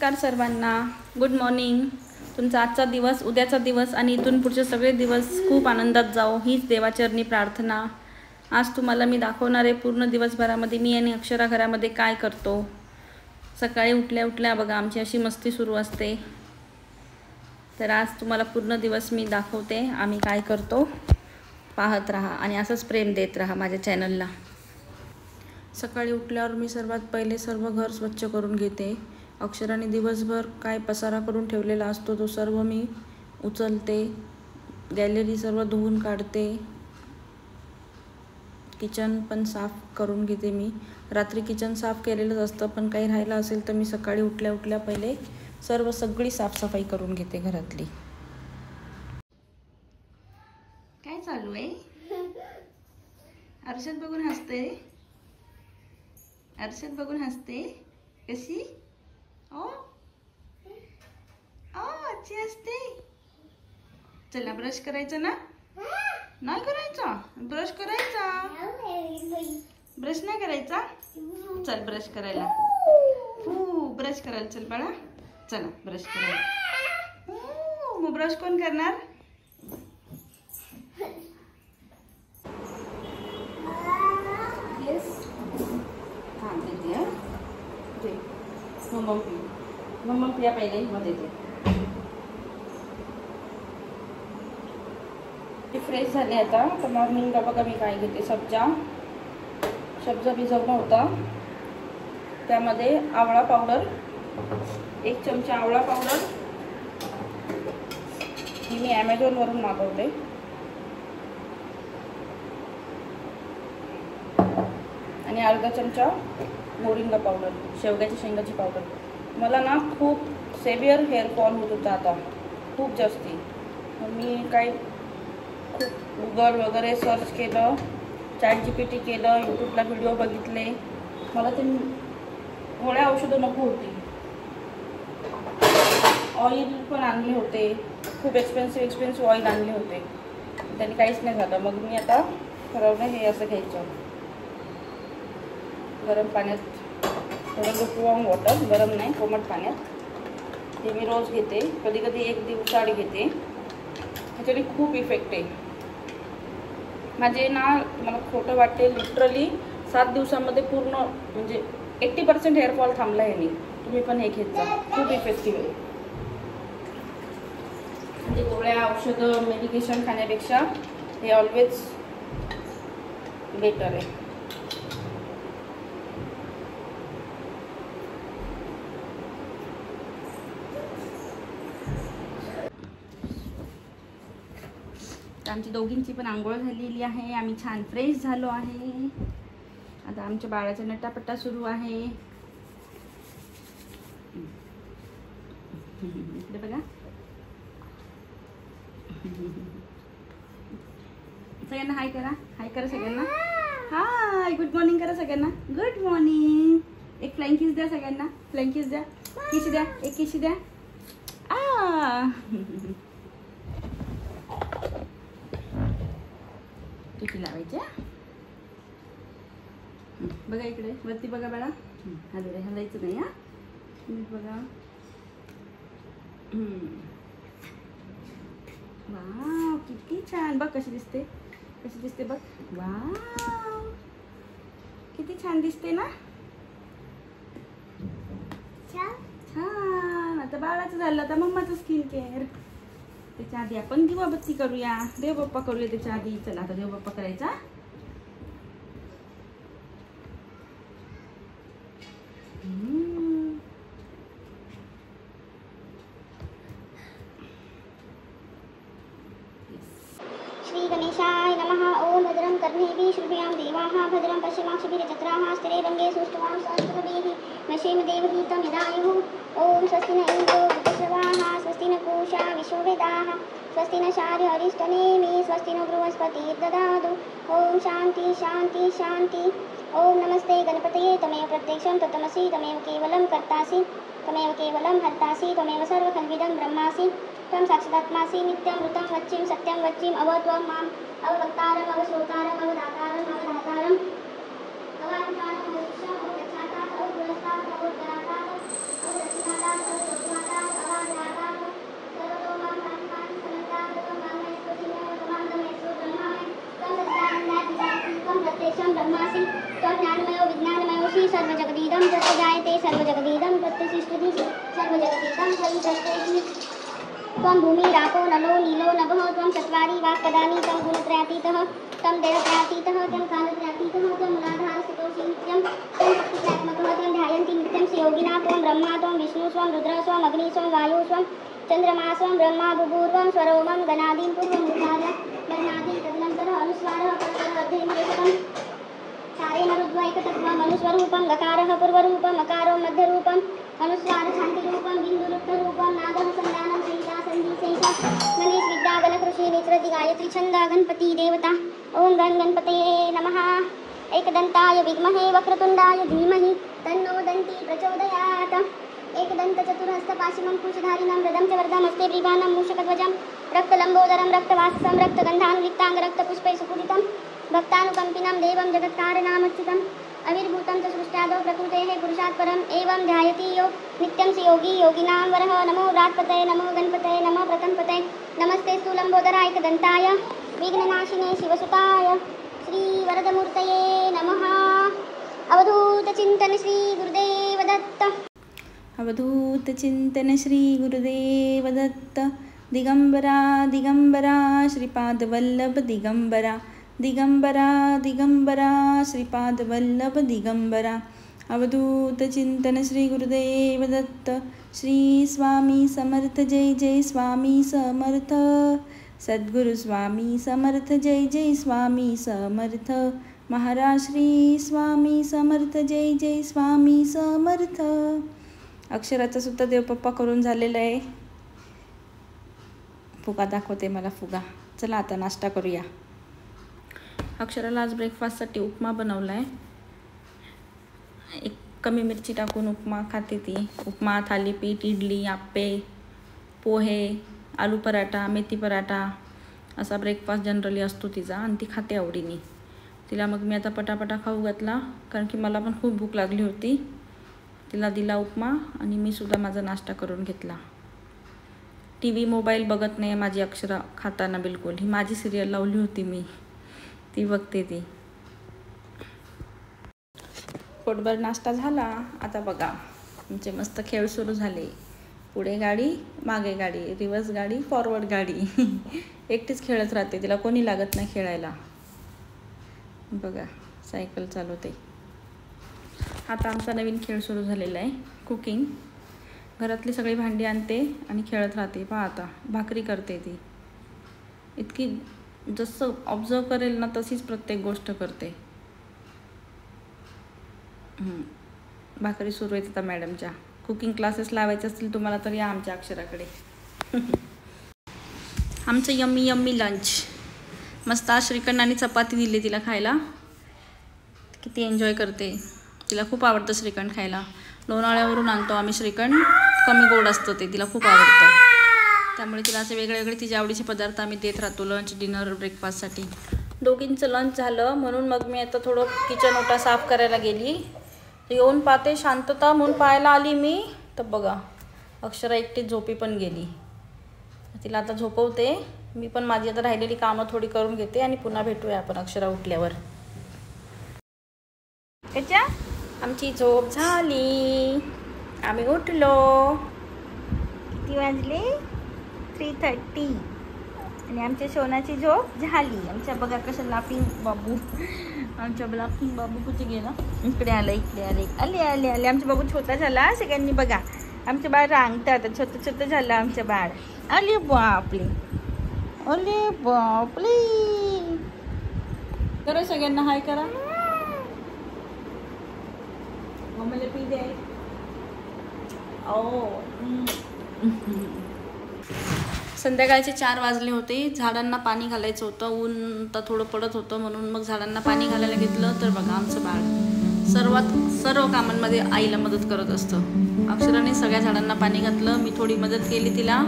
नमस्कार सर्वांना, good morning. तुमचा आजचा दिवस, उद्याचा दिवस आणि इथून पुढचे सगळे दिवस खूप आनंदात जाओ हीच देवाचरणी प्रार्थना। आज तुम्हाला मी दाखवणार आहे पूर्ण दिवसभरामध्ये मी आणि अक्षरा घरामध्ये काय करतो। सकाळी उठल्या उठल्या बघा आमची अशी मस्ती सुरू असते। तर आज तुम्हाला पूर्ण दिवस मी दाखवते आम्ही काय करतो। पाहत राहा आणि असंच प्रेम देत राहा माझ्या चॅनलला। सकाळी उठल्यावर मी सर्वात पहिले सर्व घर स्वच्छ करून घेते। अक्षराने दिवसभर काय पसारा करून ठेवलेला असतो तो सर्व मी उचलते, गॅलरी सर्व धुवून काढते, किचन पण साफ करून घेते। मी रात्री किचन साफ केलेलंच असतं, पण काही राहिलं असेल तर मी सकाळी उठल्या उठल्या पहिले सगळी साफसफाई करून घेते घरातली। काय चालू आहे? आरशात बघून हसते, आरशात बघून हसते कशी? ओ ओ अच्छी हसते। चला ब्रश करायचं ना? नाही करायचा, ब्रश करायचा, ब्रश नाही करायचा। चल ब्रश करायला, ब्रश करायला चल बाळा, चला ब्रश करायला। मग ब्रश कोण करणार? मम्मा पिया पहिले मग देते। फ्रेश झाले आता तर मॉर्निंगला बघा मी काय घेते। सब्जा भिजवला होता, त्यामध्ये आवळा पावडर, 1 चमचा आवळा पावडर ही मी ॲमेझॉनवरून मागवते, आणि अर्धा चमचा मोरिंगा पावडर, शेवग्याच्या शेंगाची पावडर। मला ना खूप सेव्हिअर हेअर फॉल होत होता आता खूप जास्ती। मी काय खूप गुगल वगैरे सर्च केलं, ChatGPT केलं, यूट्यूबला व्हिडिओ बघितले। मला ते गोळ्या औषधं नको होती। ऑइल पण आणले होते, खूप एक्सपेन्सिव्ह ऑइल आणले होते, त्याने काहीच नाही झालं। मग मी आता ठरवलं हे असं घ्यायचं, गरम पाण्यात थोडं लुकवॉर्म वॉटर, गरम नाही कोमट पाण्यात, हे मी रोज घेते। कधी कधी 1 दिवसाआड घेते, ह्याच्याने खूप इफेक्ट आहे माझे ना। मला खोटं वाटते, लिटरली 7 दिवसामध्ये पूर्ण म्हणजे 80% हेअरफॉल थांबला आहे मी। तुम्ही पण हे घेत जा, खूप इफेक्टिव्ह आहे। म्हणजे गोळ्या औषधं मेडिकेशन खाण्यापेक्षा हे ऑलवेज बेटर आहे। आमची दोघींची पण आंघोळ झालेली आहे, आम्ही छान फ्रेश झालो आहे। आता आमच्या बाळाचा नटापट्टा सुरू आहे। इकडे बघा, सगळ्यांना हाय करा, हाय करा सगळ्यांना, हाय, गुड मॉर्निंग करा सगळ्यांना, गुड मॉर्निंग। एक फ्लाइंग किस द्या सगळ्यांना, फ्लाइंग किस द्या, किस द्या, एक किस द्या। किती लावायच्या बघा, इकडे वरती बघा बाळा, हलायचं नाही हा, बघा। वाव किती छान, बघ कशी दिसते, कशी दिसते बघ, वाव किती छान दिसते ना, छान। आता बाळाचं झालं, आता मम्माचं स्किन केअर। त्याच्या आधी आपण दिवाबत्ती करूया, देवबाप्पा करूया त्याच्या आधी। चला आता देवबाप्पा करायचा। श्री गणेशाय नमः। ओम भद्रं कर्णेभिः शृणुयाम देवाः, भद्रं पश्येमाक्षभिर्यजत्राः, स्थिरैरङ्गैः सुष्ठुवां सहस्रभिः नशेम देवहितं यदायुः। ओम स्वस्ति न इन्द्रो वृद्धश्रवाः, स्वस्ति न पूषा विश्ववेदाः, स्वस्ति न शार्य अरिष्टनेमि, स्वस्ति न बृहस्पतिर्ददातु। ओम शांति शांति शांति। ओम नमस्ते गणपतये, तमेव प्रत्यक्षं तत्त्वमसि, तमेव केवलं कर्तासि, तमेव केवलं हर्तासि, तमेव सर्वखल्विदं ब्रह्मासि, त्वं साक्षादात्मासि, नित्यं मृतं वच्चिं सत्यं वच्चिं अव त्वं माम् अववक्तारम् अवश्रोतारम् अवदातारम् अवधातारम् अवाञ्छारम् अवशिष्यम् अवगच्छातात् अवपुरस्तात् अवोत्तरातात् अवदक्षिणातात् सर्वजगदीदं प्रत्यजायते सर्वजगदीदं प्रत्यतिष्ठति सर्वजगदीदं प्रत्येति त्वं भूमिरापो नलो नीलो नभः त्वं चत्वारि वाक्पदानि तं गुणत्रयातीतः तं देवत्रयातीतः तं कालत्रयातीतः तं मूलाधारस्थितोऽसि नित्यं तं शक्तित्रात्मकः तं ध्यायन्ति नित्यं स योगिनः त्वं ब्रह्मा त्वं विष्णु स्वं रुद्र स्वं अग्नि स्वं वायु स्वं चन्द्रमा स्वं ब्रह्मा बुभूर्वं स्वरोमं गणादीं पूर्वमुद्धार्य वर्णादीं तदनन्तरः अनुस्वारः परतरः अर्धेन्द्रियकं सारेण रुद्वैकतत्त्वम् अनुस्वरूपं गकारः पूर्वरूपम् अकारो मध्यरूपम् अनुस्वार शान्तिरूपं बिन्दुरुक्तरूपं नादः सन्धानं सहिता सन्धिशेषा गणेश विद्या गणकृषि नेत्रति गायत्री छन्दा गणपति देवता ॐ गणपतये नमः एकदन्ताय विद्महे वक्रतुण्डाय धीमहि तन्नो दन्ती प्रचोदयात् एकदन्तचतुर्हस्तपाशिमं कुशधारिणं रदं च वरदमस्ते ग्रीवानं मूषकध्वजं रक्तलम्बोदरं रक्तवाससं रक्तगन्धानुलिप्ताङ्ग रक्तपुष्पैः सुपूजितं भक्तानुकम्पिनं देवं जगत्कारणामच्युतम् अविर्भूतं च सृष्ट्यादौ प्रकृतेः पुरुषात् परम् एवं ध्यायति यो नित्यं स योगी योगिनां वरः नमो व्रात्पतये नमो गणपतये नमः प्रतंपतये नमस्तेस्तु लम्बोदराय एकदन्ताय विघ्ननाशिने शिवसुताय श्रीवरदमूर्तये नमः अवधूतचिन्तन श्री गुरुदेव दत्त अवधूतचिंतन श्री गुरुदेव दत्त दिगंबरा दिगंबरा श्रीपादवल्लभ दिगंबरा दिगंबरा दिगंबरा श्रीपादवल्लभ दिगंबरा अवधूतचिंतन श्री गुरुदेव दत्त श्री स्वामी समर्थ जय जय स्वामी समर्थ सद्गुरु स्वामी समर्थ जय जय स्वामी समर्थ महाराज श्री स्वामी समर्थ जय जय स्वामी समर्थ. अक्षराचा सुद्धा देवपप्पा करून झालेला आहे. फुगा दाखवते मला फुगा. चला आता नाश्ता करूया. अक्षराला आज ब्रेकफास्टसाठी उपमा बनवला आहे. एक कमी मिरची टाकून उपमा खाते ती. उपमा, थालीपीठ, इडली, आप्पे, पोहे, आलू पराठा, मेथी पराठा असा ब्रेकफास्ट जनरली असतो तिचा आणि ती खाते आवडीने. तिला मग मी आता पटापटा खाऊ घातला कारण की मला पण खूप भूक लागली होती. तिला दिला उपमा आणि मी सुद्धा माझा नाश्ता करून घेतला. TV मोबाईल बघत नाही माझी अक्षरा खाताना बिलकुल. ही माझी सिरियल लावली होती मी, ती बघते ती. पोटभर नाश्ता झाला. आता बघा आमचे मस्त खेळ सुरू झाले. पुढे गाडी, मागे गाडी, रिवर्स गाडी, फॉरवर्ड गाडी. एकटीच खेळत राहते, तिला कोणी लागत नाही खेळायला. बघा सायकल चालवते. आता आमचा नवीन खेळ सुरू झालेला आहे, कुकिंग. घरातली सगळी भांडी आणते आणि खेळत राहते. पहा आता भाकरी करते ती. इतकी जसं ऑब्झर्व करेल ना तशीच प्रत्येक गोष्ट करते. भाकरी सुरू आहेत आता मॅडमच्या. कुकिंग क्लासेस लावायचे असतील तुम्हाला तर या आमच्या अक्षराकडे. आमचं यम्मी यम्मी लंच. मस्त आज श्रीखंड आणि चपाती दिली तिला खायला. किती एन्जॉय करते. तिला खूप आवडतं श्रीखंड खायला. लोणावळ्यावरून आणतो आम्ही श्रीखंड. कमी गोड असतं ते, तिला खूप आवडतं. त्यामुळे तिला असे वेगळे वेगळे तिच्या आवडीचे पदार्थ आम्ही देत राहतो लंच, डिनर, ब्रेकफास्टसाठी. दोघींचं लंच झालं म्हणून मग मी आता थोडं किचन ओटा साफ करायला गेली. येऊन पाहते शांतता म्हणून पाहायला आली मी, तर बघा अक्षरा एकटीच झोपी पण गेली. तिला आता झोपवते. मी पण माझी आता राहिलेली कामं थोडी करून घेते आणि पुन्हा भेटूया आपण अक्षरा उठल्यावर. कच्चा आमची झोप झाली. आम्ही उठलो. किती वाजले? 3:30. आणि आमच्या सोनाची झोप झाली. आमच्या बघा कसं लाफिंग बाबू. आमच्या लाफिंग बाबू कुठे गेला? इकडे आलं, इकडे आले, आले आले आले. आमचा बाबू छोटा झाला. सगळ्यांनी बघा आमचं बाळ रांगतात. छोटं छोटं झालं आमचं बाळ. अले बापले, अले बापले. करा सगळ्यांना हाय करा. मला पी दे. संध्याकाळचे 4 वाजले होते. झाडांना पाणी घालायचं होतं. ऊन तर थोडं पडत होतं म्हणून मग झाडांना पाणी घालायला घेतलं. तर बघा आमचं बाळ सर्व कामांमध्ये आईला मदत करत असतं. अक्षराने सगळ्या झाडांना पाणी घातलं. मी थोडी मदत केली तिला.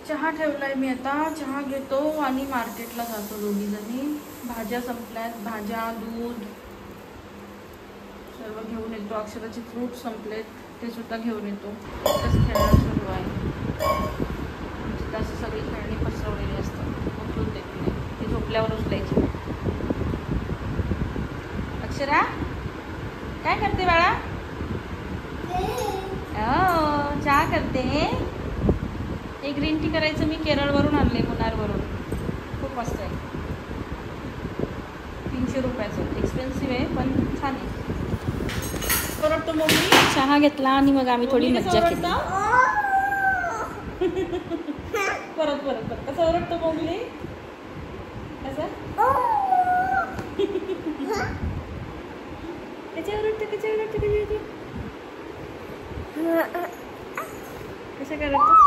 चहा ठेवलाय मी. आता चहा घेतो आणि मार्केटला जातो दोघी जणी. भाज्या संपल्यात. भाज्या, दूध सर्व घेऊन येतो. अक्षराचे फ्रूट संपलेत ते सुद्धा घेऊन येतो. तसं खेळणं सुरू आहे. तसे सगळी खेळणी पसरवलेली असतात, उचलून देत नाही, ती झोपल्यावर उचलायची. अक्षरा काय करते बाळा? चहा करते. हे ग्रीन टी करायचं मी केरळवरून आणले, मुन्नारवरून. खूप मस्त आहे. 300 रुपयाचं, एक्सपेन्सिव्ह आहे पण छान आहे. चहा घेतला आणि मग आम्ही थोडी मज्जा केली. परत परत परत कसं ओरडतो मोगली? कसं कशा ओरडतो? कशा करतो?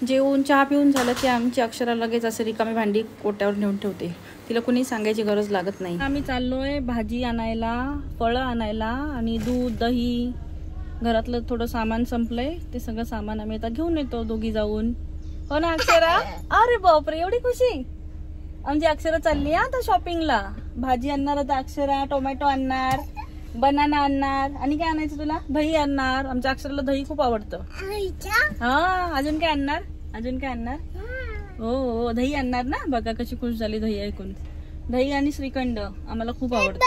जेवून चहा पिऊन झालं की आमची अक्षरा लगेच असं रिकामी भांडी कोट्यावर नेऊन ठेवते. तिला कुणी सांगायची गरज लागत नाही. आम्ही चाललोय भाजी आणायला, फळं आणायला आणि दूध, दही. घरातलं थोडं सामान संपलंय, ते सगळं सामान आम्ही आता घेऊन येतो दोघी जाऊन. हो ना अक्षरा? अरे बापरे, एवढी खुशी. आमची अक्षरा चालली आता शॉपिंगला. भाजी आणणार आता अक्षरा, टोमॅटो आणणार, बनाना आणणार आणि काय आणायचं तुला? दही आणणार. आमच्या अक्षराला दही खूप आवडतं. हा, अजून काय आणणार? हो, दही आणणार ना. बघा कशी खुश झाली दही ऐकून. दही आणि श्रीखंड आम्हाला खूप आवडतं.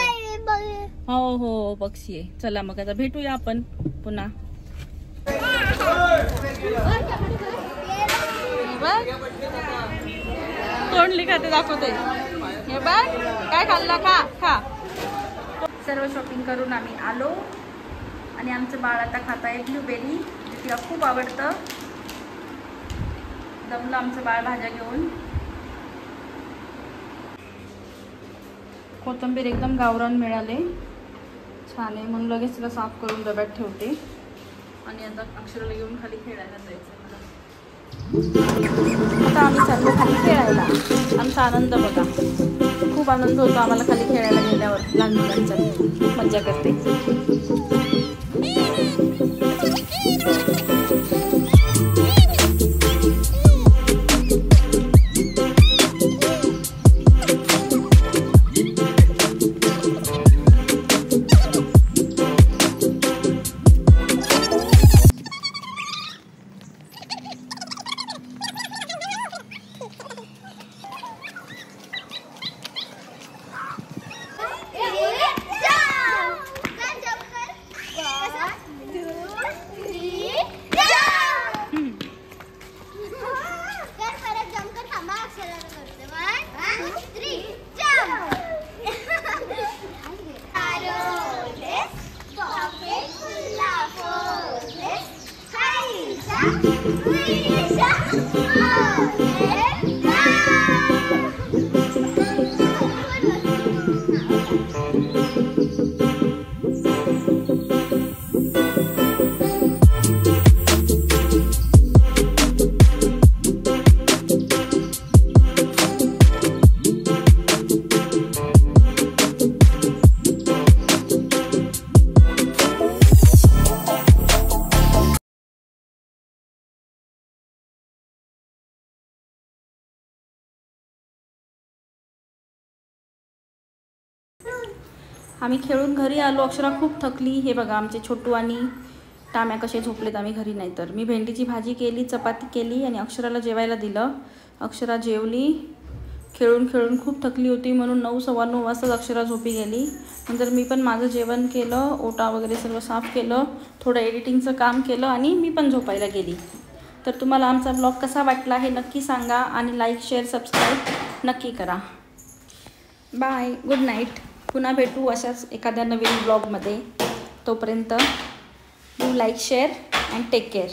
हो पक्षी आहे. चला मग आता भेटूया आपण पुन्हा. तोंडली खाते दाखवते. हे बघ काय खाल्ला, खा. सर्व शॉपिंग करून आम्ही आलो आणि आमचं बाळ आता खात आहे ब्लूबेरी. तिला खूप आवडतं. दमलं आमचं बाळ भाज्या घेऊन. कोथिंबीर एकदम गावरान मिळाले, छान आहे. म्हणून लगेच तिला साफ करून डब्यात ठेवते आणि आता अक्षराला घेऊन खाली खेळायला जायचं. आता आम्ही चाललो खाली खेळायला. आमचा आनंद बघा, खूप आनंद होतो आम्हाला खाली खेळायला गेल्यावर. लहान मुलांचा खूप मज्जा करते. आम्ही खेळून घरी आलो. अक्षरा खूप थकली. हे बघा आमचे छोटू आणि टाम्या कसे झोपलेत. आम्ही घरी नाही तर मी भेंडीची भाजी केली, चपाती केली आणि अक्षराला जेवायला दिलं. अक्षरा जेवली. खेळून खेळून खूप थकली होती म्हणून 9, 9:15 वाजताच अक्षरा झोपी गेली. नंतर मी पण माझं जेवण केलं, ओटा वगैरे सर्व साफ केलं, थोडं एडिटिंगचं काम केलं आणि मी पण झोपायला गेली. तर तुम्हाला आमचा ब्लॉग कसा वाटला हे नक्की सांगा आणि लाईक, शेअर, सबस्क्राईब नक्की करा. Bye, good night. पुन्हा भेटू अशाच एखाद्या नवीन ब्लॉगमध्ये. तोपर्यंत do like, share and take care.